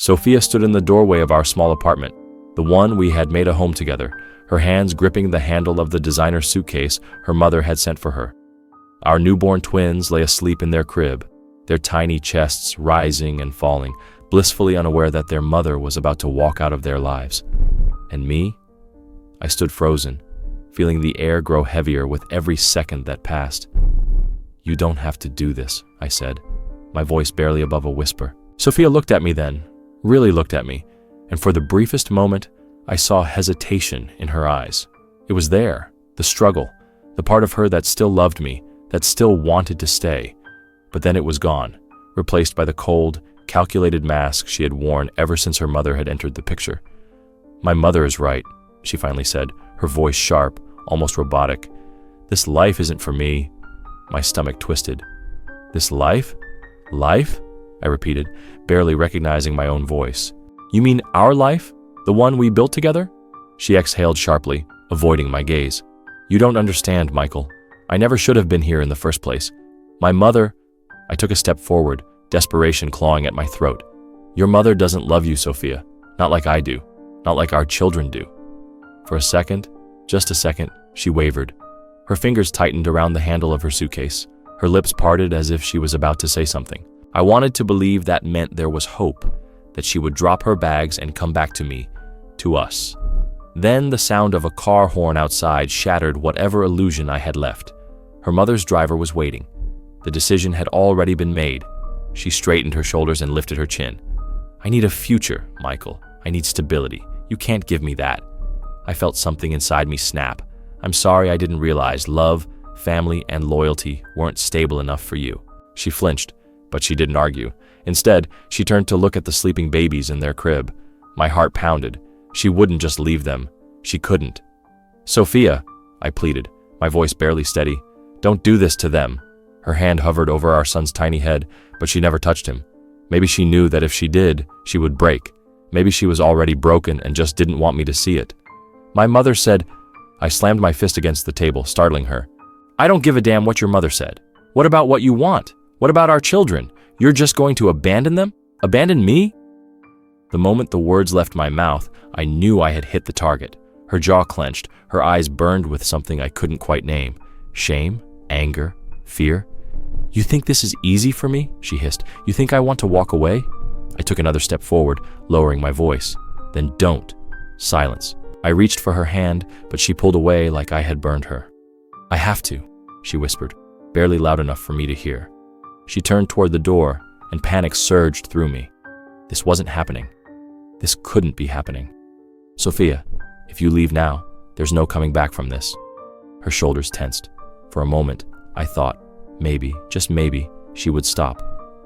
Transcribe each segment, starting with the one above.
Sophia stood in the doorway of our small apartment, the one we had made a home together, her hands gripping the handle of the designer suitcase her mother had sent for her. Our newborn twins lay asleep in their crib, their tiny chests rising and falling, blissfully unaware that their mother was about to walk out of their lives. And me? I stood frozen, feeling the air grow heavier with every second that passed. "You don't have to do this," I said, my voice barely above a whisper. Sophia looked at me then, really looked at me, and for the briefest moment, I saw hesitation in her eyes. It was there, the struggle, the part of her that still loved me, that still wanted to stay. But then it was gone, replaced by the cold, calculated mask she had worn ever since her mother had entered the picture. "My mother is right," she finally said, her voice sharp, almost robotic. "This life isn't for me." My stomach twisted. "This life? Life?" I repeated, barely recognizing my own voice. "You mean our life? The one we built together?" She exhaled sharply, avoiding my gaze. "You don't understand, Michael. I never should have been here in the first place. My mother—" I took a step forward, desperation clawing at my throat. "Your mother doesn't love you, Sophia. Not like I do. Not like our children do." For a second, just a second, she wavered. Her fingers tightened around the handle of her suitcase. Her lips parted as if she was about to say something. I wanted to believe that meant there was hope, that she would drop her bags and come back to me, to us. Then the sound of a car horn outside shattered whatever illusion I had left. Her mother's driver was waiting. The decision had already been made. She straightened her shoulders and lifted her chin. "I need a future, Michael. I need stability. You can't give me that." I felt something inside me snap. "I'm sorry I didn't realize love, family, and loyalty weren't stable enough for you." She flinched, but she didn't argue. Instead, she turned to look at the sleeping babies in their crib. My heart pounded. She wouldn't just leave them. She couldn't. "Sophia," I pleaded, my voice barely steady, "don't do this to them." Her hand hovered over our son's tiny head, but she never touched him. Maybe she knew that if she did, she would break. Maybe she was already broken and just didn't want me to see it. "My mother said—" I slammed my fist against the table, startling her. "I don't give a damn what your mother said. What about what you want? What about our children? You're just going to abandon them? Abandon me?" The moment the words left my mouth, I knew I had hit the target. Her jaw clenched, her eyes burned with something I couldn't quite name. Shame? Anger? Fear? "You think this is easy for me?" she hissed. "You think I want to walk away?" I took another step forward, lowering my voice. "Then don't." Silence. I reached for her hand, but she pulled away like I had burned her. "I have to," she whispered, barely loud enough for me to hear. She turned toward the door, and panic surged through me. This wasn't happening. This couldn't be happening. "Sophia, if you leave now, there's no coming back from this." Her shoulders tensed. For a moment, I thought, maybe, just maybe, she would stop.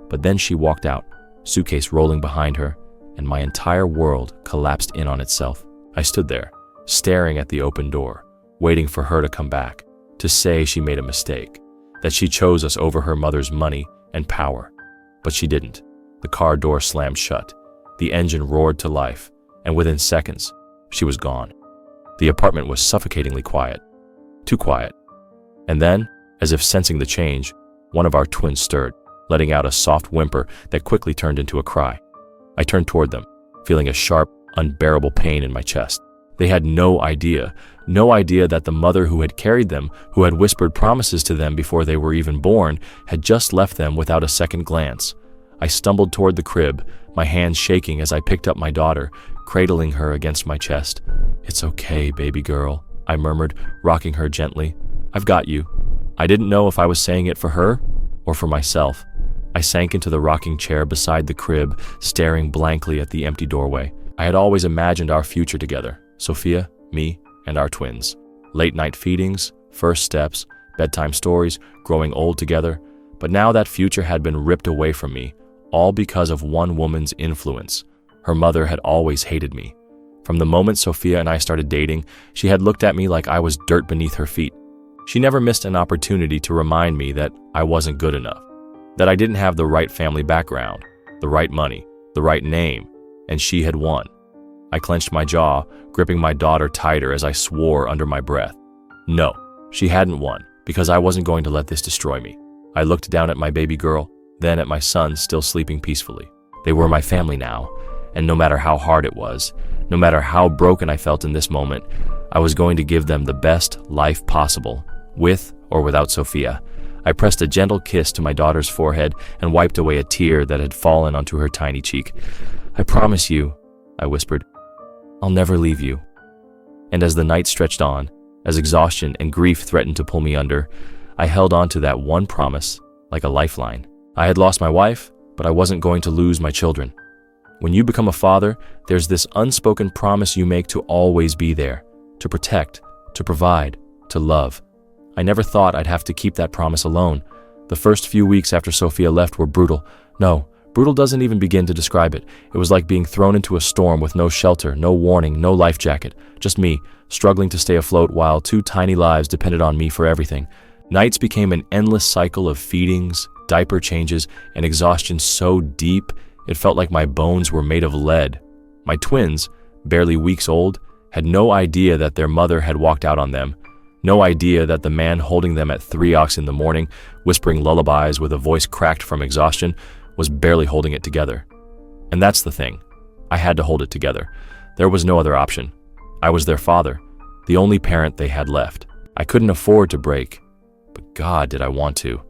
But then she walked out, suitcase rolling behind her, and my entire world collapsed in on itself. I stood there, staring at the open door, waiting for her to come back, to say she made a mistake, that she chose us over her mother's money and power. But she didn't. The car door slammed shut. The engine roared to life, and within seconds, she was gone. The apartment was suffocatingly quiet. Too quiet. And then, as if sensing the change, one of our twins stirred, letting out a soft whimper that quickly turned into a cry. I turned toward them, feeling a sharp, unbearable pain in my chest. They had no idea that the mother who had carried them, who had whispered promises to them before they were even born, had just left them without a second glance. I stumbled toward the crib, my hands shaking as I picked up my daughter, cradling her against my chest. "It's okay, baby girl," I murmured, rocking her gently. "I've got you." I didn't know if I was saying it for her or for myself. I sank into the rocking chair beside the crib, staring blankly at the empty doorway. I had always imagined our future together, Sophia, me, and our twins. Late-night feedings, first steps, bedtime stories, growing old together. But now that future had been ripped away from me, all because of one woman's influence. Her mother had always hated me. From the moment Sophia and I started dating, she had looked at me like I was dirt beneath her feet. She never missed an opportunity to remind me that I wasn't good enough, that I didn't have the right family background, the right money, the right name, and she had won. I clenched my jaw, gripping my daughter tighter as I swore under my breath. No, she hadn't won, because I wasn't going to let this destroy me. I looked down at my baby girl, then at my son still sleeping peacefully. They were my family now, and no matter how hard it was, no matter how broken I felt in this moment, I was going to give them the best life possible, with or without Sophia. I pressed a gentle kiss to my daughter's forehead and wiped away a tear that had fallen onto her tiny cheek. "I promise you," I whispered, "I'll never leave you." And as the night stretched on, as exhaustion and grief threatened to pull me under, I held on to that one promise like a lifeline. I had lost my wife, but I wasn't going to lose my children. When you become a father, there's this unspoken promise you make to always be there, to protect, to provide, to love. I never thought I'd have to keep that promise alone. The first few weeks after Sophia left were brutal. No, brutal doesn't even begin to describe it. It was like being thrown into a storm with no shelter, no warning, no life jacket. Just me, struggling to stay afloat while two tiny lives depended on me for everything. Nights became an endless cycle of feedings, diaper changes, and exhaustion so deep it felt like my bones were made of lead. My twins, barely weeks old, had no idea that their mother had walked out on them. No idea that the man holding them at 3 in the morning, whispering lullabies with a voice cracked from exhaustion, was barely holding it together. And that's the thing. I had to hold it together. There was no other option. I was their father, the only parent they had left. I couldn't afford to break, but God, did I want to.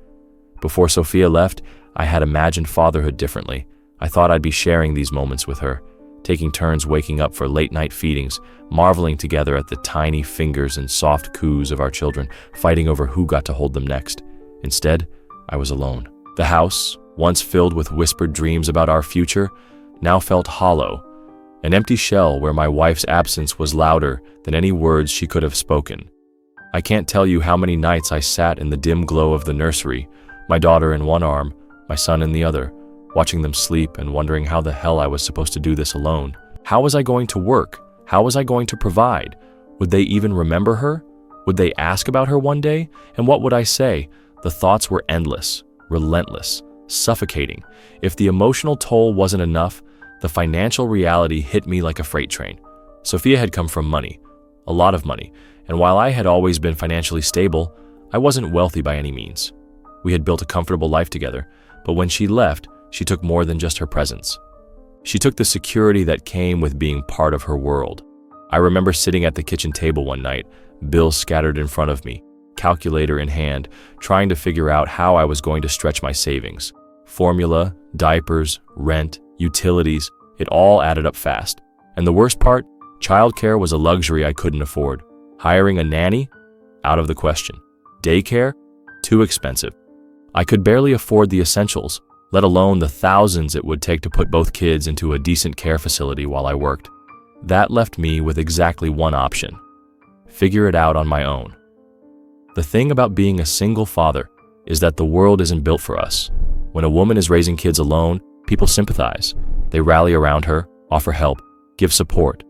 Before Sophia left, I had imagined fatherhood differently. I thought I'd be sharing these moments with her, taking turns waking up for late-night feedings, marveling together at the tiny fingers and soft coos of our children, fighting over who got to hold them next. Instead, I was alone. The house, once filled with whispered dreams about our future, now felt hollow, an empty shell where my wife's absence was louder than any words she could have spoken. I can't tell you how many nights I sat in the dim glow of the nursery, my daughter in one arm, my son in the other, watching them sleep and wondering how the hell I was supposed to do this alone. How was I going to work? How was I going to provide? Would they even remember her? Would they ask about her one day? And what would I say? The thoughts were endless, relentless, suffocating. If the emotional toll wasn't enough, the financial reality hit me like a freight train. Sophia had come from money, a lot of money, and while I had always been financially stable, I wasn't wealthy by any means. We had built a comfortable life together, but when she left, she took more than just her presence. She took the security that came with being part of her world. I remember sitting at the kitchen table one night, bills scattered in front of me, calculator in hand, trying to figure out how I was going to stretch my savings. Formula, diapers, rent, utilities, it all added up fast. And the worst part, childcare was a luxury I couldn't afford. Hiring a nanny? Out of the question. Daycare? Too expensive. I could barely afford the essentials, let alone the thousands it would take to put both kids into a decent care facility while I worked. That left me with exactly one option: figure it out on my own. The thing about being a single father is that the world isn't built for us. When a woman is raising kids alone, people sympathize. They rally around her, offer help, give support.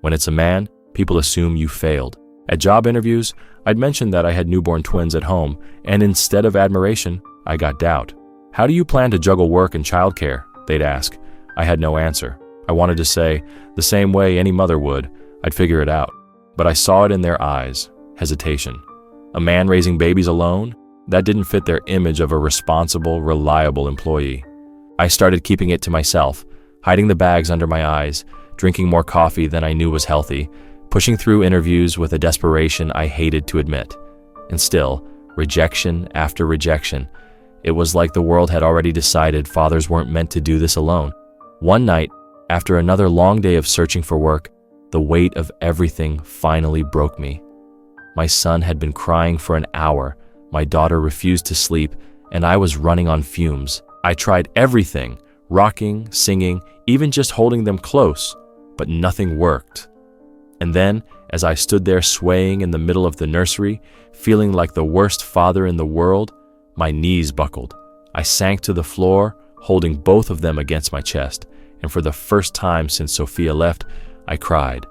When it's a man, people assume you failed. At job interviews, I'd mentioned that I had newborn twins at home, and instead of admiration, I got doubt. "How do you plan to juggle work and childcare?" they'd ask. I had no answer. I wanted to say, the same way any mother would, I'd figure it out. But I saw it in their eyes, hesitation. A man raising babies alone? That didn't fit their image of a responsible, reliable employee. I started keeping it to myself, hiding the bags under my eyes, drinking more coffee than I knew was healthy, pushing through interviews with a desperation I hated to admit. And still, rejection after rejection. It was like the world had already decided fathers weren't meant to do this alone. One night, after another long day of searching for work, the weight of everything finally broke me. My son had been crying for an hour, my daughter refused to sleep, and I was running on fumes. I tried everything, rocking, singing, even just holding them close, but nothing worked. And then, as I stood there swaying in the middle of the nursery, feeling like the worst father in the world, my knees buckled. I sank to the floor, holding both of them against my chest, and for the first time since Sophia left, I cried.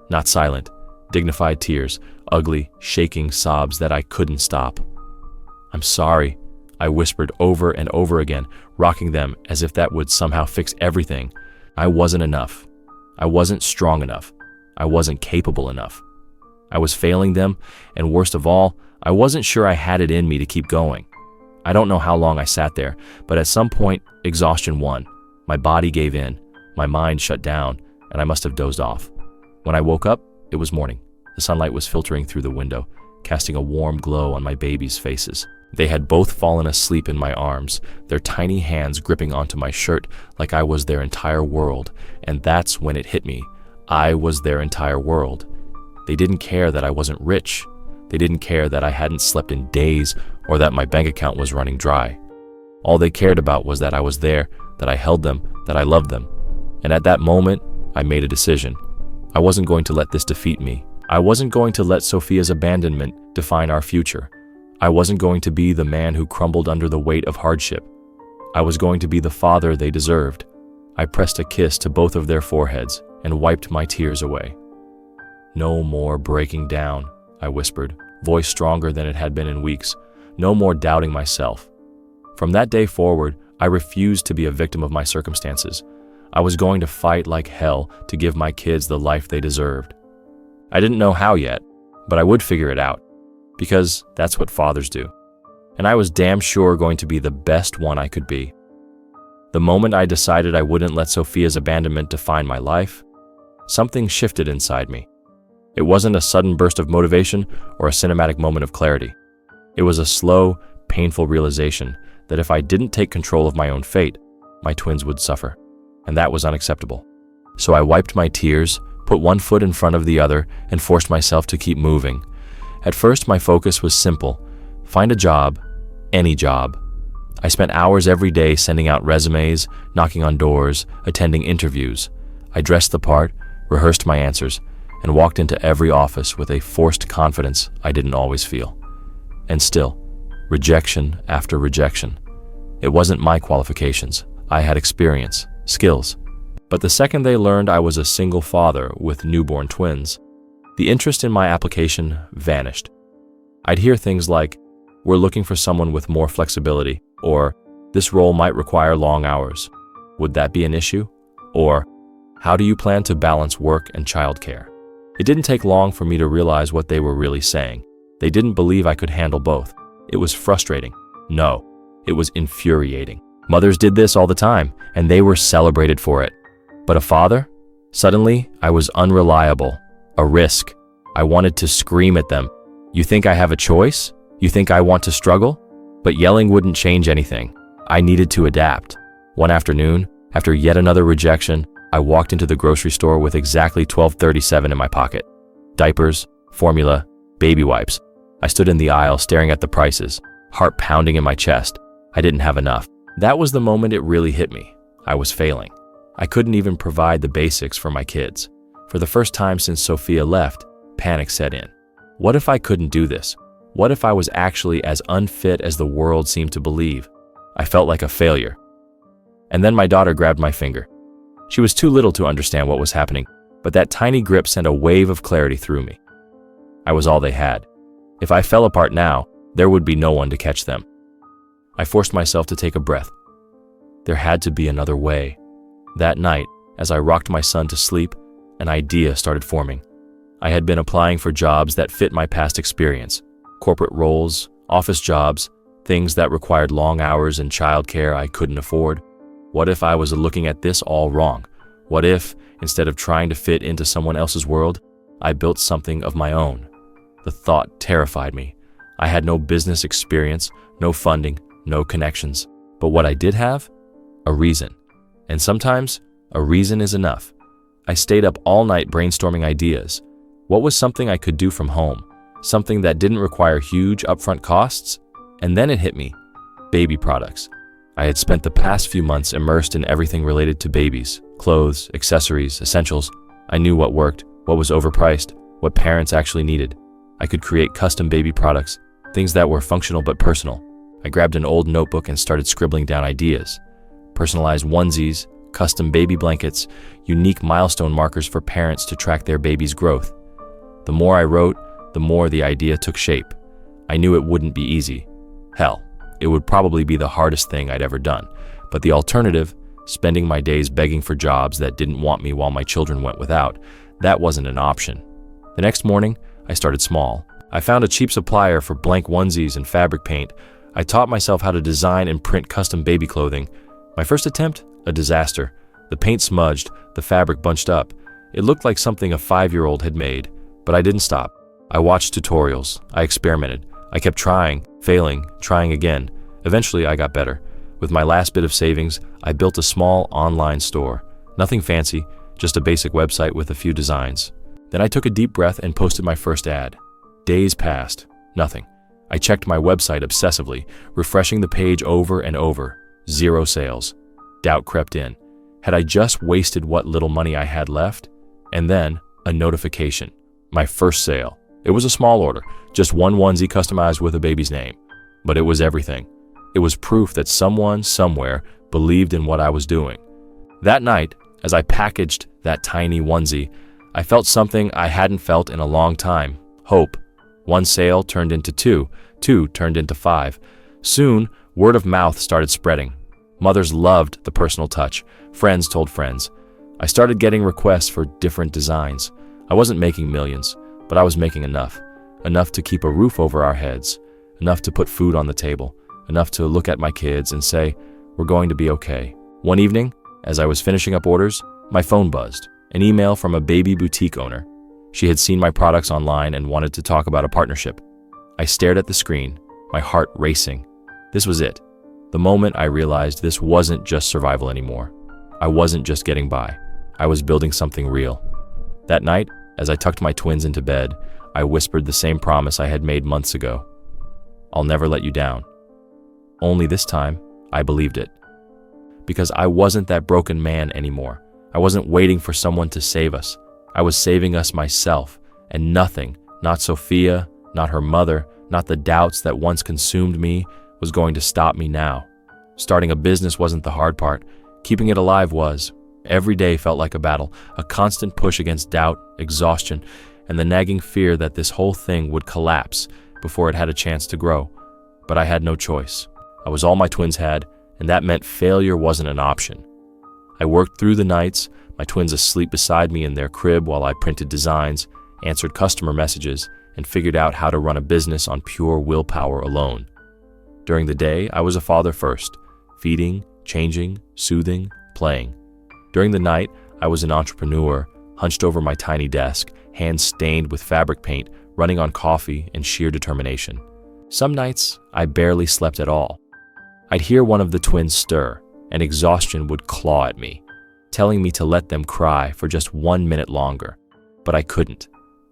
Not silent, dignified tears, ugly, shaking sobs that I couldn't stop. "I'm sorry," I whispered over and over again, rocking them as if that would somehow fix everything. I wasn't enough. I wasn't strong enough. I wasn't capable enough. I was failing them, and worst of all, I wasn't sure I had it in me to keep going. I don't know how long I sat there, but at some point, exhaustion won. My body gave in. My mind shut down, and I must have dozed off. When I woke up, it was morning. The sunlight was filtering through the window, casting a warm glow on my babies' faces. They had both fallen asleep in my arms, their tiny hands gripping onto my shirt like I was their entire world, and that's when it hit me. I was their entire world. They didn't care that I wasn't rich. They didn't care that I hadn't slept in days or that my bank account was running dry. All they cared about was that I was there, that I held them, that I loved them. And at that moment, I made a decision. I wasn't going to let this defeat me. I wasn't going to let Sophia's abandonment define our future. I wasn't going to be the man who crumbled under the weight of hardship. I was going to be the father they deserved. I pressed a kiss to both of their foreheads and wiped my tears away. "No more breaking down," I whispered, voice stronger than it had been in weeks. No more doubting myself. From that day forward, I refused to be a victim of my circumstances. I was going to fight like hell to give my kids the life they deserved. I didn't know how yet, but I would figure it out, because that's what fathers do. And I was damn sure going to be the best one I could be. The moment I decided I wouldn't let Sophia's abandonment define my life, something shifted inside me. It wasn't a sudden burst of motivation or a cinematic moment of clarity. It was a slow, painful realization that if I didn't take control of my own fate, my twins would suffer, and that was unacceptable. So I wiped my tears, put one foot in front of the other, and forced myself to keep moving. At first, my focus was simple: find a job, any job. I spent hours every day sending out resumes, knocking on doors, attending interviews. I dressed the part, rehearsed my answers, and walked into every office with a forced confidence I didn't always feel. And still, rejection after rejection. It wasn't my qualifications. I had experience, skills. But the second they learned I was a single father with newborn twins, the interest in my application vanished. I'd hear things like, "We're looking for someone with more flexibility," or "This role might require long hours. Would that be an issue?" Or, "How do you plan to balance work and childcare?" It didn't take long for me to realize what they were really saying. They didn't believe I could handle both. It was frustrating. No, it was infuriating. Mothers did this all the time, and they were celebrated for it. But a father? Suddenly, I was unreliable, a risk. I wanted to scream at them. "You think I have a choice? You think I want to struggle?" But yelling wouldn't change anything. I needed to adapt. One afternoon, after yet another rejection, I walked into the grocery store with exactly $12.37 in my pocket. Diapers, formula, baby wipes. I stood in the aisle staring at the prices, heart pounding in my chest. I didn't have enough. That was the moment it really hit me. I was failing. I couldn't even provide the basics for my kids. For the first time since Sophia left, panic set in. What if I couldn't do this? What if I was actually as unfit as the world seemed to believe? I felt like a failure. And then my daughter grabbed my finger. She was too little to understand what was happening, but that tiny grip sent a wave of clarity through me. I was all they had. If I fell apart now, there would be no one to catch them. I forced myself to take a breath. There had to be another way. That night, as I rocked my son to sleep, an idea started forming. I had been applying for jobs that fit my past experience: corporate roles, office jobs, things that required long hours and childcare I couldn't afford. What if I was looking at this all wrong? What if, instead of trying to fit into someone else's world, I built something of my own? The thought terrified me. I had no business experience, no funding, no connections. But what I did have? A reason. And sometimes, a reason is enough. I stayed up all night brainstorming ideas. What was something I could do from home? Something that didn't require huge upfront costs? And then it hit me. Baby products. I had spent the past few months immersed in everything related to babies: clothes, accessories, essentials. I knew what worked, what was overpriced, what parents actually needed. I could create custom baby products, things that were functional but personal. I grabbed an old notebook and started scribbling down ideas. Personalized onesies, custom baby blankets, unique milestone markers for parents to track their baby's growth. The more I wrote, the more the idea took shape. I knew it wouldn't be easy. Hell, it would probably be the hardest thing I'd ever done. But the alternative, spending my days begging for jobs that didn't want me while my children went without, that wasn't an option. The next morning, I started small. I found a cheap supplier for blank onesies and fabric paint. I taught myself how to design and print custom baby clothing. My first attempt, a disaster. The paint smudged, the fabric bunched up. It looked like something a 5-year-old had made, but I didn't stop. I watched tutorials. I experimented. I kept trying, failing, trying again. Eventually, I got better. With my last bit of savings, I built a small online store. Nothing fancy, just a basic website with a few designs. Then I took a deep breath and posted my first ad. Days passed. Nothing. I checked my website obsessively, refreshing the page over and over. 0 sales. Doubt crept in. Had I just wasted what little money I had left? And then, a notification. My first sale. It was a small order, just one onesie customized with a baby's name. But it was everything. It was proof that someone, somewhere, believed in what I was doing. That night, as I packaged that tiny onesie, I felt something I hadn't felt in a long time. Hope. 1 sale turned into 2, 2 turned into 5. Soon, word of mouth started spreading. Mothers loved the personal touch. Friends told friends. I started getting requests for different designs. I wasn't making millions, but I was making enough. Enough to keep a roof over our heads. Enough to put food on the table. Enough to look at my kids and say, we're going to be okay. One evening, as I was finishing up orders, my phone buzzed. An email from a baby boutique owner. She had seen my products online and wanted to talk about a partnership. I stared at the screen, my heart racing. This was it. The moment I realized this wasn't just survival anymore. I wasn't just getting by. I was building something real. That night, as I tucked my twins into bed, I whispered the same promise I had made months ago. I'll never let you down. Only this time, I believed it. Because I wasn't that broken man anymore. I wasn't waiting for someone to save us. I was saving us myself, and nothing, not Sophia, not her mother, not the doubts that once consumed me, was going to stop me now. Starting a business wasn't the hard part. Keeping it alive was. Every day felt like a battle, a constant push against doubt, exhaustion, and the nagging fear that this whole thing would collapse before it had a chance to grow. But I had no choice. I was all my twins had, and that meant failure wasn't an option. I worked through the nights, my twins asleep beside me in their crib while I printed designs, answered customer messages, and figured out how to run a business on pure willpower alone. During the day, I was a father first, feeding, changing, soothing, playing. During the night, I was an entrepreneur, hunched over my tiny desk, hands stained with fabric paint, running on coffee and sheer determination. Some nights, I barely slept at all. I'd hear one of the twins stir, and exhaustion would claw at me, telling me to let them cry for just 1 minute longer. But I couldn't.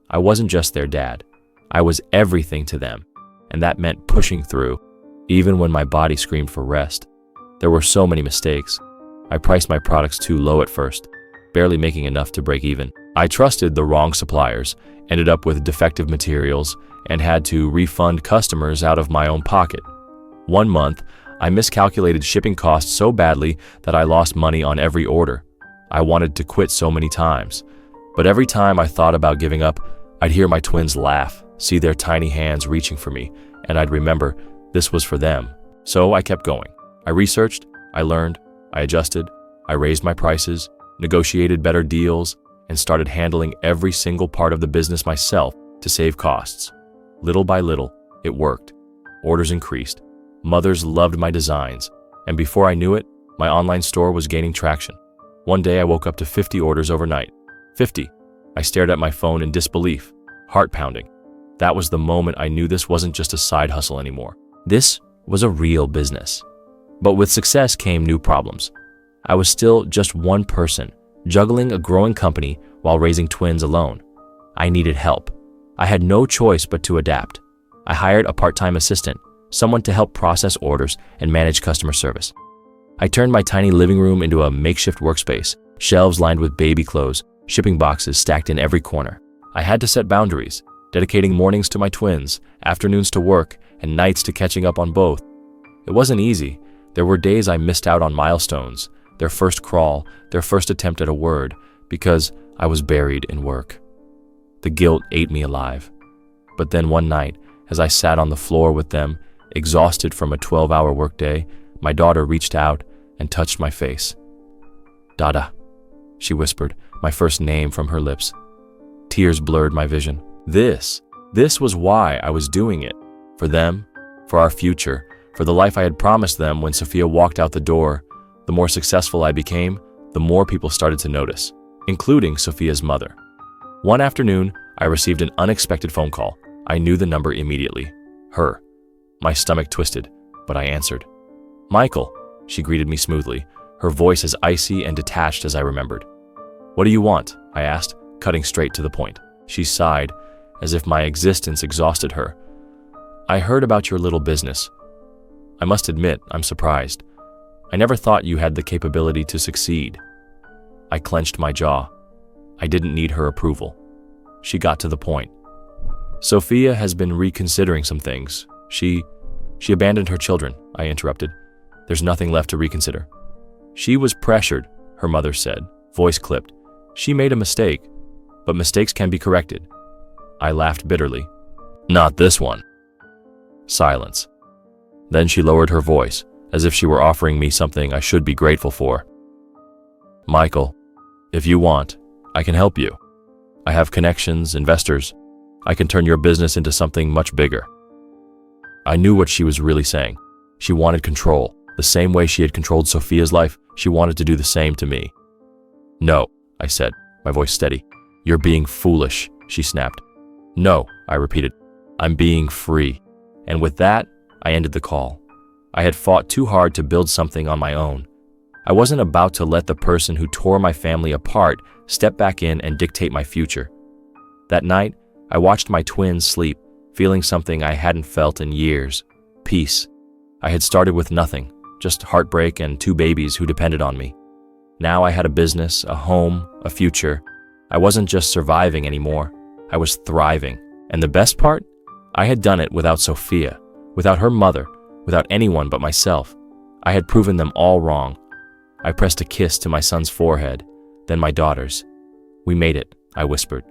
I wasn't just their dad. I was everything to them, and that meant pushing through, even when my body screamed for rest. There were so many mistakes. I priced my products too low at first, barely making enough to break even. I trusted the wrong suppliers, ended up with defective materials, and had to refund customers out of my own pocket. 1 month, I miscalculated shipping costs so badly that I lost money on every order. I wanted to quit so many times, but every time I thought about giving up, I'd hear my twins laugh, see their tiny hands reaching for me, and I'd remember this was for them. So I kept going. I researched, I learned, I adjusted, I raised my prices, negotiated better deals, and started handling every single part of the business myself to save costs. Little by little, it worked. Orders increased. Mothers loved my designs, and before I knew it, my online store was gaining traction. One day I woke up to 50 orders overnight. 50. I stared at my phone in disbelief, heart pounding. That was the moment I knew this wasn't just a side hustle anymore. This was a real business. But with success came new problems. I was still just one person, juggling a growing company while raising twins alone. I needed help. I had no choice but to adapt. I hired a part-time assistant, someone to help process orders and manage customer service. I turned my tiny living room into a makeshift workspace, shelves lined with baby clothes, shipping boxes stacked in every corner. I had to set boundaries, dedicating mornings to my twins, afternoons to work, and nights to catching up on both. It wasn't easy. There were days I missed out on milestones, their first crawl, their first attempt at a word, because I was buried in work. The guilt ate me alive. But then one night, as I sat on the floor with them, exhausted from a 12-hour workday, my daughter reached out and touched my face. "Dada," she whispered, my first name from her lips. Tears blurred my vision. This was why I was doing it. For them, for our future, for the life I had promised them when Sophia walked out the door. The more successful I became, the more people started to notice, including Sophia's mother. One afternoon, I received an unexpected phone call. I knew the number immediately. Her. My stomach twisted, but I answered. "Michael," she greeted me smoothly, her voice as icy and detached as I remembered. "What do you want?" I asked, cutting straight to the point. She sighed, as if my existence exhausted her. "I heard about your little business. I must admit, I'm surprised. I never thought you had the capability to succeed." I clenched my jaw. I didn't need her approval. She got to the point. "Sophia has been reconsidering some things. She abandoned her children," I interrupted. "There's nothing left to reconsider." "She was pressured," her mother said, voice clipped. "She made a mistake, but mistakes can be corrected." I laughed bitterly. "Not this one." Silence. Then she lowered her voice, as if she were offering me something I should be grateful for. "Michael, if you want, I can help you. I have connections, investors. I can turn your business into something much bigger." I knew what she was really saying. She wanted control. The same way she had controlled Sophia's life, she wanted to do the same to me. "No," I said, my voice steady. "You're being foolish," she snapped. "No," I repeated. "I'm being free." And with that, I ended the call. I had fought too hard to build something on my own. I wasn't about to let the person who tore my family apart step back in and dictate my future. That night, I watched my twins sleep, feeling something I hadn't felt in years. Peace. I had started with nothing, just heartbreak and 2 babies who depended on me. Now I had a business, a home, a future. I wasn't just surviving anymore. I was thriving. And the best part? I had done it without Sophia, without her mother, without anyone but myself. I had proven them all wrong. I pressed a kiss to my son's forehead, then my daughter's. "We made it," I whispered.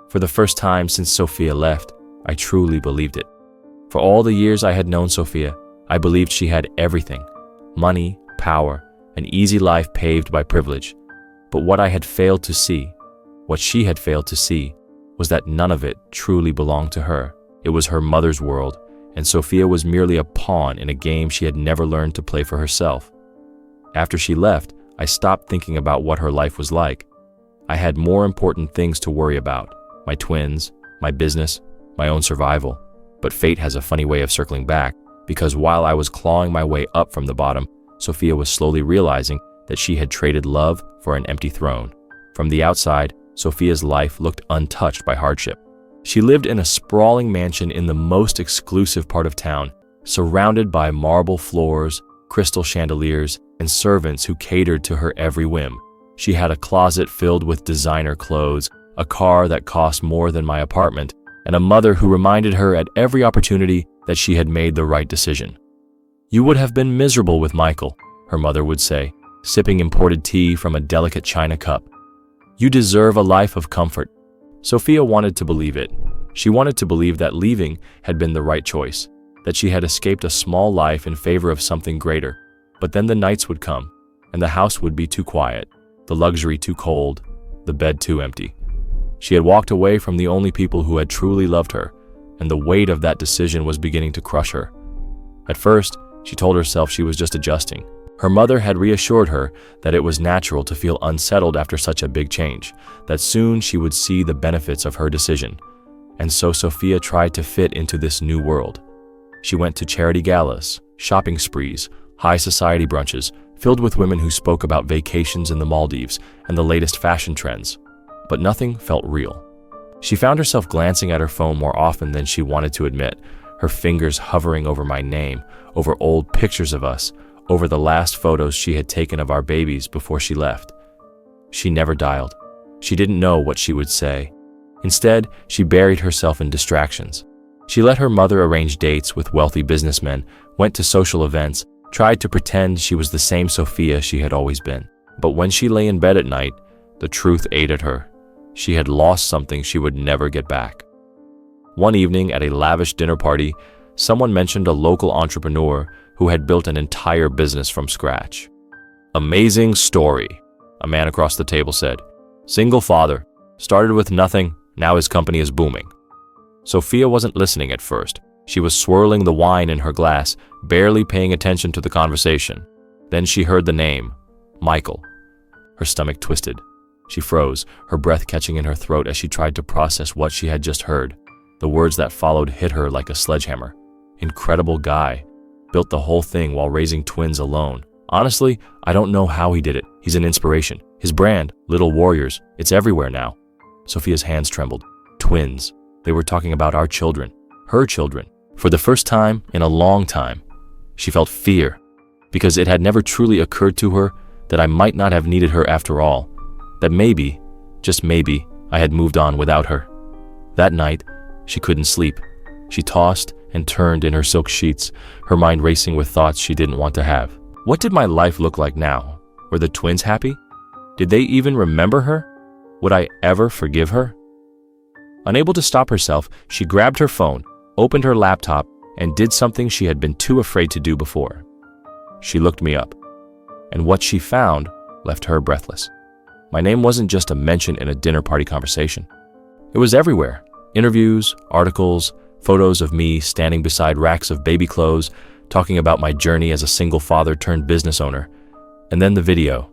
For the first time since Sophia left, I truly believed it. For all the years I had known Sophia, I believed she had everything: money, power, an easy life paved by privilege. But what I had failed to see, what she had failed to see, was that none of it truly belonged to her. It was her mother's world, and Sophia was merely a pawn in a game she had never learned to play for herself. After she left, I stopped thinking about what her life was like. I had more important things to worry about: my twins, my business, my own survival. But fate has a funny way of circling back, because while I was clawing my way up from the bottom, Sophia was slowly realizing that she had traded love for an empty throne. From the outside, Sophia's life looked untouched by hardship. She lived in a sprawling mansion in the most exclusive part of town, surrounded by marble floors, crystal chandeliers, and servants who catered to her every whim. She had a closet filled with designer clothes, a car that cost more than my apartment, and a mother who reminded her at every opportunity that she had made the right decision. "You would have been miserable with Michael," her mother would say, sipping imported tea from a delicate china cup. "You deserve a life of comfort." Sophia wanted to believe it. She wanted to believe that leaving had been the right choice, that she had escaped a small life in favor of something greater. But then the nights would come, and the house would be too quiet, the luxury too cold, the bed too empty. She had walked away from the only people who had truly loved her, and the weight of that decision was beginning to crush her. At first, she told herself she was just adjusting. Her mother had reassured her that it was natural to feel unsettled after such a big change, that soon she would see the benefits of her decision. And so Sophia tried to fit into this new world. She went to charity galas, shopping sprees, high society brunches, filled with women who spoke about vacations in the Maldives and the latest fashion trends. But nothing felt real. She found herself glancing at her phone more often than she wanted to admit, her fingers hovering over my name, over old pictures of us, over the last photos she had taken of our babies before she left. She never dialed. She didn't know what she would say. Instead, she buried herself in distractions. She let her mother arrange dates with wealthy businessmen, went to social events, tried to pretend she was the same Sophia she had always been. But when she lay in bed at night, the truth ate at her. She had lost something she would never get back. One evening at a lavish dinner party, someone mentioned a local entrepreneur who had built an entire business from scratch. "Amazing story," a man across the table said. "Single father, started with nothing, now his company is booming." Sophia wasn't listening at first. She was swirling the wine in her glass, barely paying attention to the conversation. Then she heard the name, Michael. Her stomach twisted. She froze, her breath catching in her throat as she tried to process what she had just heard. The words that followed hit her like a sledgehammer. Incredible guy. Built the whole thing while raising twins alone. Honestly, I don't know how he did it. He's an inspiration. His brand, Little Warriors, it's everywhere now. Sophia's hands trembled. Twins. They were talking about our children. Her children. For the first time in a long time, she felt fear, because it had never truly occurred to her that I might not have needed her after all. That maybe, just maybe, I had moved on without her. That night, she couldn't sleep. She tossed and turned in her silk sheets, her mind racing with thoughts she didn't want to have. What did my life look like now? Were the twins happy? Did they even remember her? Would I ever forgive her? Unable to stop herself, she grabbed her phone, opened her laptop, and did something she had been too afraid to do before. She looked me up, and what she found left her breathless. My name wasn't just a mention in a dinner party conversation. It was everywhere. Interviews, articles, photos of me standing beside racks of baby clothes, talking about my journey as a single father turned business owner, and then the video,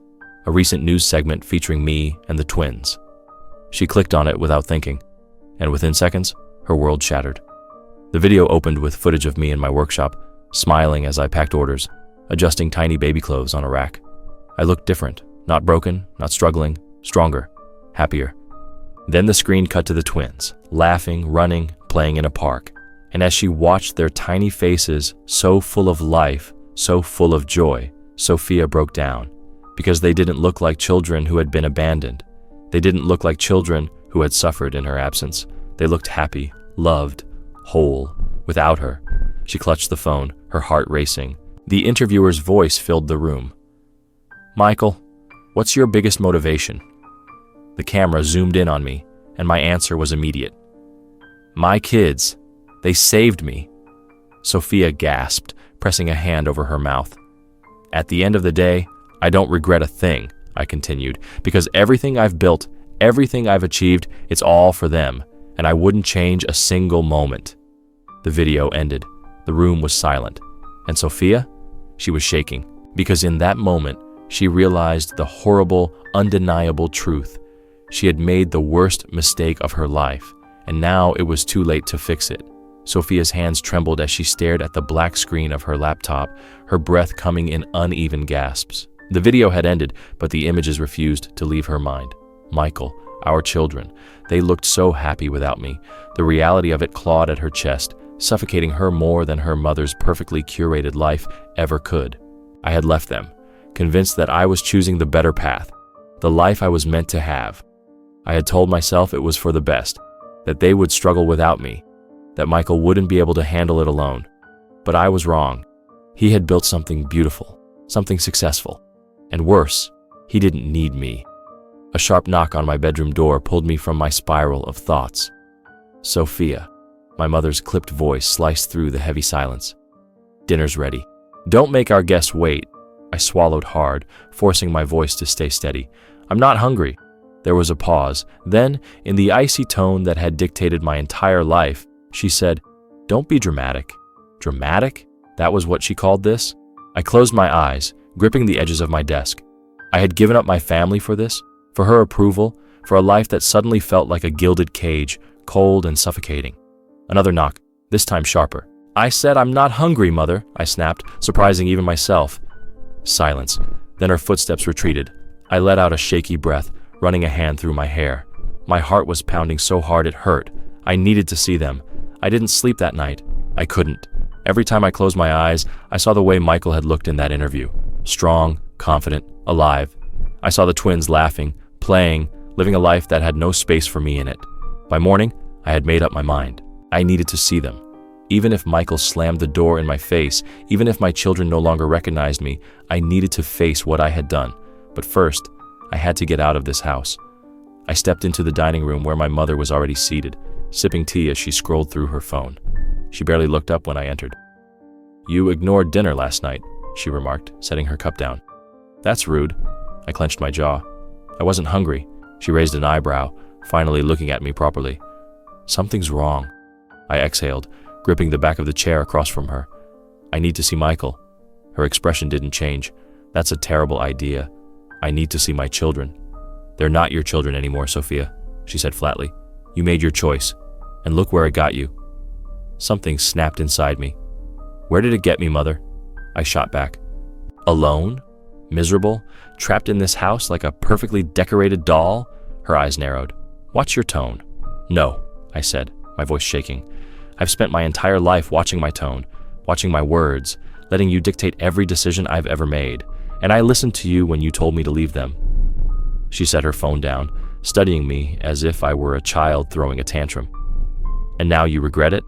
a recent news segment featuring me and the twins. She clicked on it without thinking, and within seconds, her world shattered. The video opened with footage of me in my workshop, smiling as I packed orders, adjusting tiny baby clothes on a rack. I looked different, not broken, not struggling, stronger, happier. Then the screen cut to the twins, laughing, running, playing in a park. And as she watched their tiny faces so full of life, so full of joy, Sophia broke down, because they didn't look like children who had been abandoned. They didn't look like children who had suffered in her absence. They looked happy, loved, whole, without her. She clutched the phone, her heart racing. The interviewer's voice filled the room. Michael, what's your biggest motivation? The camera zoomed in on me, and my answer was immediate. My kids. They saved me. Sophia gasped, pressing a hand over her mouth. At the end of the day, I don't regret a thing, I continued, because everything I've built, everything I've achieved, it's all for them, and I wouldn't change a single moment. The video ended. The room was silent. And Sophia? She was shaking, because in that moment, she realized the horrible, undeniable truth. She had made the worst mistake of her life, and now it was too late to fix it. Sophia's hands trembled as she stared at the black screen of her laptop, her breath coming in uneven gasps. The video had ended, but the images refused to leave her mind. Michael, our children, they looked so happy without me. The reality of it clawed at her chest, suffocating her more than her mother's perfectly curated life ever could. I had left them, convinced that I was choosing the better path, the life I was meant to have. I had told myself it was for the best, that they would struggle without me, that Michael wouldn't be able to handle it alone. But I was wrong. He had built something beautiful, something successful. And worse, he didn't need me. A sharp knock on my bedroom door pulled me from my spiral of thoughts. Sophia, my mother's clipped voice sliced through the heavy silence. Dinner's ready. Don't make our guests wait. I swallowed hard, forcing my voice to stay steady. I'm not hungry. There was a pause. Then, in the icy tone that had dictated my entire life, she said, Don't be dramatic. Dramatic? That was what she called this? I closed my eyes, gripping the edges of my desk. I had given up my family for this, for her approval, for a life that suddenly felt like a gilded cage, cold and suffocating. Another knock, this time sharper. I said I'm not hungry, Mother, I snapped, surprising even myself. Silence. Then her footsteps retreated. I let out a shaky breath, running a hand through my hair. My heart was pounding so hard it hurt. I needed to see them. I didn't sleep that night. I couldn't. Every time I closed my eyes, I saw the way Michael had looked in that interview. Strong, confident, alive. I saw the twins laughing, playing, living a life that had no space for me in it. By morning, I had made up my mind. I needed to see them. Even if Michael slammed the door in my face, even if my children no longer recognized me, I needed to face what I had done. But first, I had to get out of this house. I stepped into the dining room where my mother was already seated, sipping tea as she scrolled through her phone. She barely looked up when I entered. You ignored dinner last night, she remarked, setting her cup down. That's rude. I clenched my jaw. I wasn't hungry. She raised an eyebrow, finally looking at me properly. Something's wrong. I exhaled, gripping the back of the chair across from her. I need to see Michael. Her expression didn't change. That's a terrible idea. I need to see my children. They're not your children anymore, Sophia, she said flatly. You made your choice, and look where it got you. Something snapped inside me. Where did it get me, Mother? I shot back. Alone? Miserable? Trapped in this house like a perfectly decorated doll? Her eyes narrowed. Watch your tone. No, I said, my voice shaking. I've spent my entire life watching my tone, watching my words, letting you dictate every decision I've ever made, and I listened to you when you told me to leave them. She set her phone down, studying me as if I were a child throwing a tantrum. And now you regret it?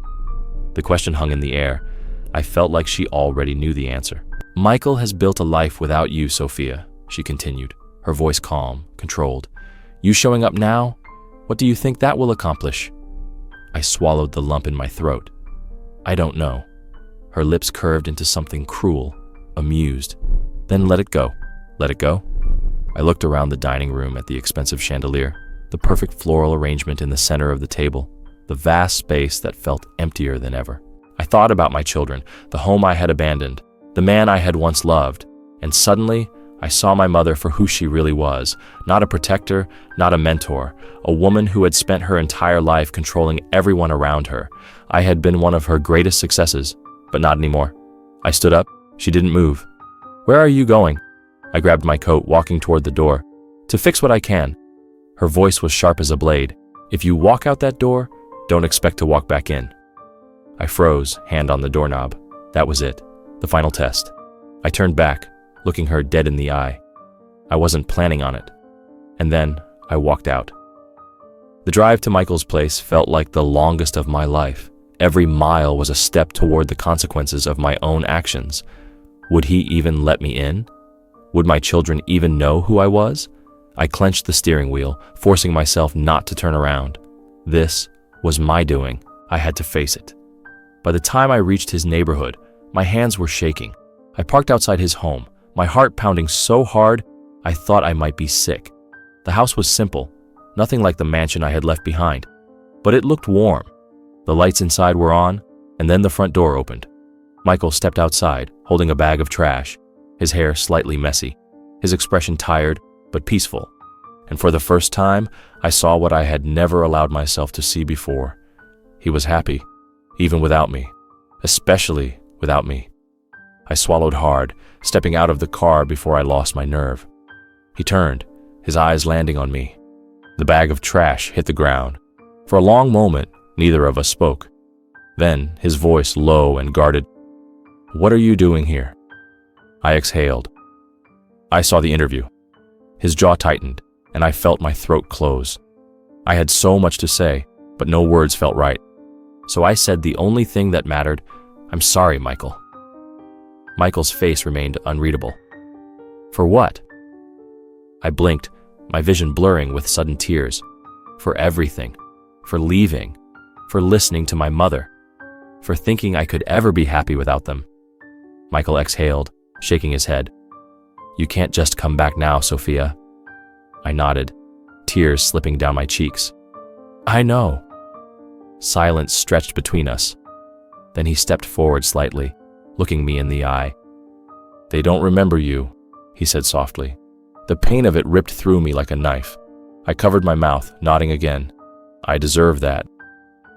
The question hung in the air. I felt like she already knew the answer. Michael has built a life without you, Sophia, she continued, her voice calm, controlled. You showing up now? What do you think that will accomplish? I swallowed the lump in my throat. I don't know. Her lips curved into something cruel, amused. Then let it go. Let it go? I looked around the dining room at the expensive chandelier, the perfect floral arrangement in the center of the table, the vast space that felt emptier than ever. I thought about my children, the home I had abandoned, the man I had once loved, and suddenly I saw my mother for who she really was, not a protector, not a mentor, a woman who had spent her entire life controlling everyone around her. I had been one of her greatest successes, but not anymore. I stood up. She didn't move. Where are you going? I grabbed my coat, walking toward the door. To fix what I can. Her voice was sharp as a blade. If you walk out that door, don't expect to walk back in. I froze, hand on the doorknob. That was it, the final test. I turned back, looking her dead in the eye. I wasn't planning on it. And then I walked out. The drive to Michael's place felt like the longest of my life. Every mile was a step toward the consequences of my own actions. Would he even let me in? Would my children even know who I was? I clenched the steering wheel, forcing myself not to turn around. This was my doing. I had to face it. By the time I reached his neighborhood, my hands were shaking. I parked outside his home, my heart pounding so hard I thought I might be sick. The house was simple, nothing like the mansion I had left behind, but it looked warm. The lights inside were on, and then the front door opened. Michael stepped outside, holding a bag of trash, his hair slightly messy, his expression tired but peaceful. And for the first time, I saw what I had never allowed myself to see before. He was happy, even without me, especially without me. I swallowed hard, stepping out of the car before I lost my nerve. He turned, his eyes landing on me. The bag of trash hit the ground. For a long moment, neither of us spoke. Then, his voice low and guarded. What are you doing here? I exhaled. I saw the interview. His jaw tightened, and I felt my throat close. I had so much to say, but no words felt right. So I said the only thing that mattered, I'm sorry, Michael. Michael's face remained unreadable. For what? I blinked, my vision blurring with sudden tears. For everything. For leaving. For listening to my mother. For thinking I could ever be happy without them. Michael exhaled, shaking his head. You can't just come back now, Sophia. I nodded, tears slipping down my cheeks. I know. Silence stretched between us. Then he stepped forward slightly, looking me in the eye. They don't remember you, he said softly. The pain of it ripped through me like a knife. I covered my mouth, nodding again. I deserve that.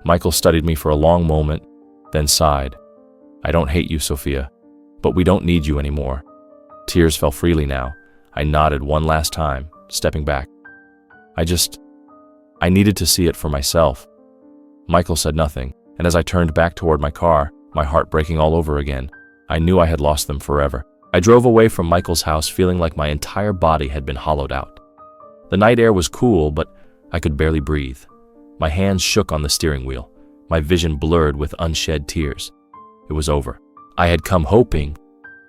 Michael studied me for a long moment, then sighed. I don't hate you, Sophia, but we don't need you anymore. Tears fell freely now. I nodded one last time, stepping back. I needed to see it for myself. Michael said nothing, and as I turned back toward my car, my heart breaking all over again, I knew I had lost them forever. I drove away from Michael's house feeling like my entire body had been hollowed out. The night air was cool, but I could barely breathe. My hands shook on the steering wheel, my vision blurred with unshed tears. It was over. I had come hoping.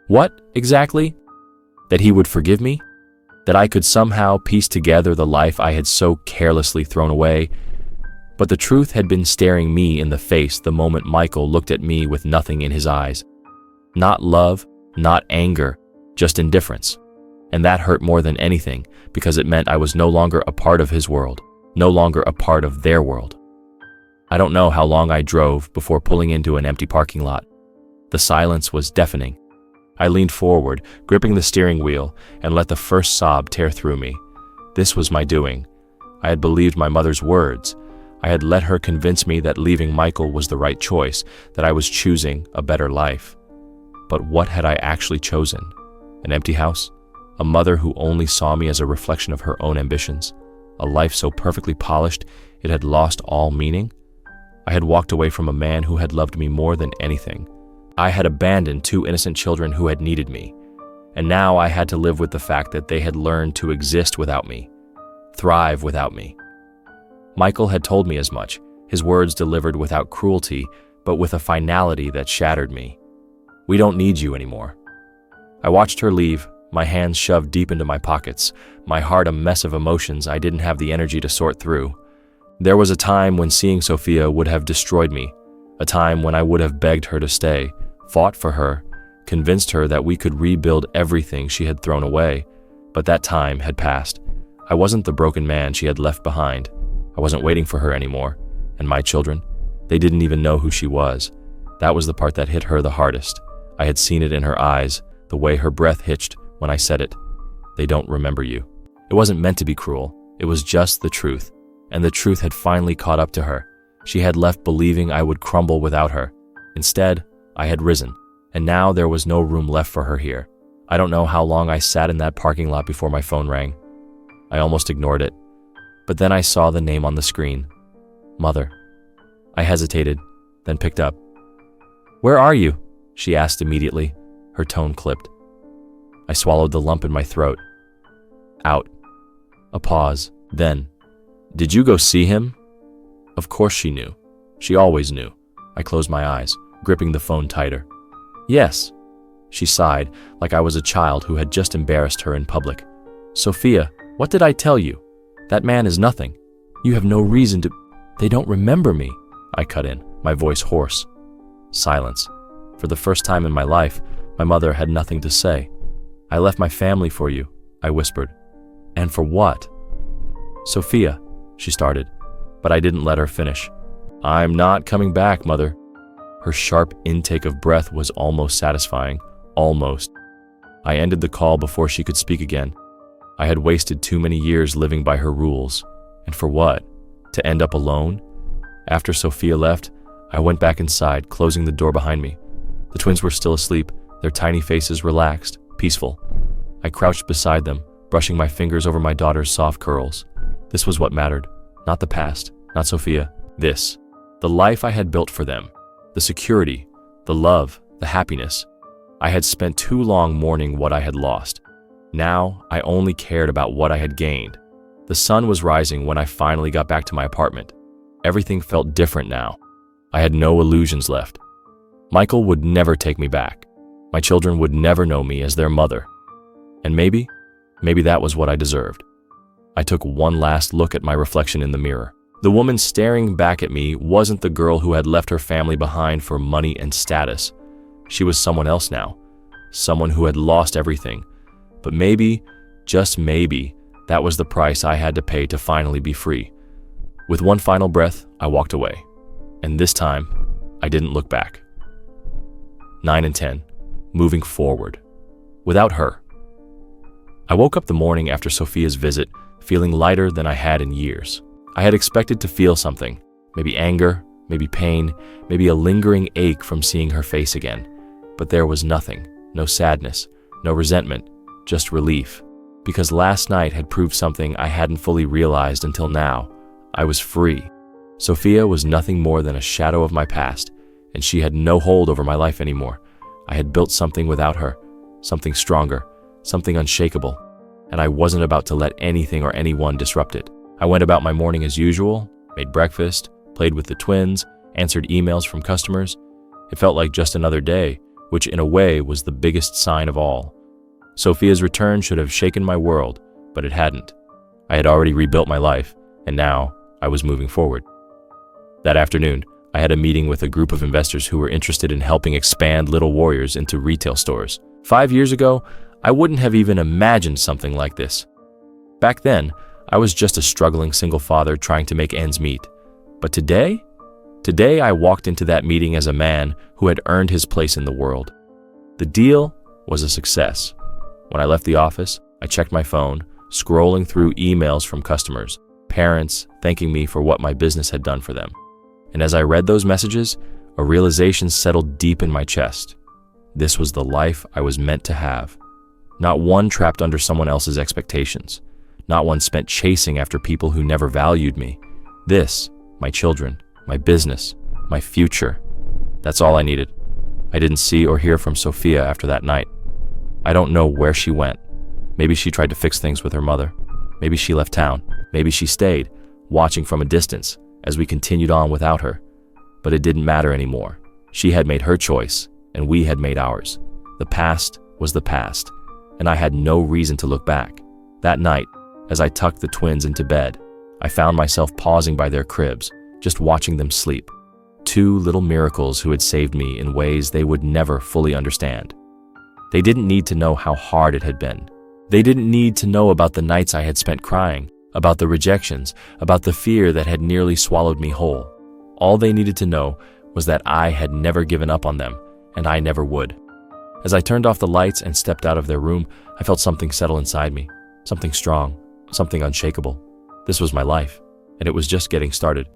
What, exactly? That he would forgive me? That I could somehow piece together the life I had so carelessly thrown away? But the truth had been staring me in the face the moment Michael looked at me with nothing in his eyes. Not love, not anger, just indifference. And that hurt more than anything because it meant I was no longer a part of his world, no longer a part of their world. I don't know how long I drove before pulling into an empty parking lot. The silence was deafening. I leaned forward, gripping the steering wheel, and let the first sob tear through me. This was my doing. I had believed my mother's words. I had let her convince me that leaving Michael was the right choice, that I was choosing a better life. But what had I actually chosen? An empty house? A mother who only saw me as a reflection of her own ambitions? A life so perfectly polished it had lost all meaning? I had walked away from a man who had loved me more than anything. I had abandoned two innocent children who had needed me. And now I had to live with the fact that they had learned to exist without me, thrive without me. Michael had told me as much, his words delivered without cruelty, but with a finality that shattered me. We don't need you anymore. I watched her leave, my hands shoved deep into my pockets, my heart a mess of emotions I didn't have the energy to sort through. There was a time when seeing Sophia would have destroyed me, a time when I would have begged her to stay, fought for her, convinced her that we could rebuild everything she had thrown away, but that time had passed. I wasn't the broken man she had left behind. I wasn't waiting for her anymore, and my children, they didn't even know who she was. That was the part that hit her the hardest. I had seen it in her eyes, the way her breath hitched when I said it. They don't remember you. It wasn't meant to be cruel. It was just the truth, and the truth had finally caught up to her. She had left believing I would crumble without her. Instead, I had risen, and now there was no room left for her here. I don't know how long I sat in that parking lot before my phone rang. I almost ignored it, but then I saw the name on the screen. Mother. I hesitated, then picked up. "Where are you?" she asked immediately, her tone clipped. I swallowed the lump in my throat. Out. A pause. Then, "Did you go see him?" Of course she knew. She always knew. I closed my eyes, gripping the phone tighter. "Yes." She sighed, like I was a child who had just embarrassed her in public. "Sophia, what did I tell you? That man is nothing. You have no reason to—" "They don't remember me," I cut in, my voice hoarse. Silence. For the first time in my life, my mother had nothing to say. "I left my family for you," I whispered. "And for what?" "Sophia," she started, but I didn't let her finish. "I'm not coming back, Mother." Her sharp intake of breath was almost satisfying. Almost. I ended the call before she could speak again. I had wasted too many years living by her rules. And for what? To end up alone? After Sophia left, I went back inside, closing the door behind me. The twins were still asleep, their tiny faces relaxed, peaceful. I crouched beside them, brushing my fingers over my daughter's soft curls. This was what mattered. Not the past, not Sophia. This. The life I had built for them. The security, the love, the happiness. I had spent too long mourning what I had lost. Now, I only cared about what I had gained. The sun was rising when I finally got back to my apartment. Everything felt different now. I had no illusions left. Michael would never take me back. My children would never know me as their mother. And maybe that was what I deserved. I took one last look at my reflection in the mirror. The woman staring back at me wasn't the girl who had left her family behind for money and status. She was someone else now, someone who had lost everything. But maybe, just maybe, that was the price I had to pay to finally be free. With one final breath, I walked away. And this time, I didn't look back. 9 and 10, moving forward. Without her. I woke up the morning after Sophia's visit, feeling lighter than I had in years. I had expected to feel something, maybe anger, maybe pain, maybe a lingering ache from seeing her face again. But there was nothing, no sadness, no resentment, just relief. Because last night had proved something I hadn't fully realized until now. I was free. Sophia was nothing more than a shadow of my past, and she had no hold over my life anymore. I had built something without her, something stronger, something unshakable, and I wasn't about to let anything or anyone disrupt it. I went about my morning as usual, made breakfast, played with the twins, answered emails from customers. It felt like just another day, which in a way was the biggest sign of all. Sophia's return should have shaken my world, but it hadn't. I had already rebuilt my life, and now I was moving forward. That afternoon, I had a meeting with a group of investors who were interested in helping expand Little Warriors into retail stores. 5 years ago, I wouldn't have even imagined something like this. Back then, I was just a struggling single father trying to make ends meet. But today I walked into that meeting as a man who had earned his place in the world. The deal was a success. When I left the office, I checked my phone, scrolling through emails from customers, parents thanking me for what my business had done for them. And as I read those messages, a realization settled deep in my chest. This was the life I was meant to have. Not one trapped under someone else's expectations. Not one spent chasing after people who never valued me. This, my children, my business, my future. That's all I needed. I didn't see or hear from Sophia after that night. I don't know where she went. Maybe she tried to fix things with her mother. Maybe she left town. Maybe she stayed, watching from a distance as we continued on without her. But it didn't matter anymore. She had made her choice, and we had made ours. The past was the past, and I had no reason to look back. That night, as I tucked the twins into bed, I found myself pausing by their cribs, just watching them sleep. Two little miracles who had saved me in ways they would never fully understand. They didn't need to know how hard it had been. They didn't need to know about the nights I had spent crying, about the rejections, about the fear that had nearly swallowed me whole. All they needed to know was that I had never given up on them, and I never would. As I turned off the lights and stepped out of their room, I felt something settle inside me, something strong, something unshakable. This was my life, and it was just getting started.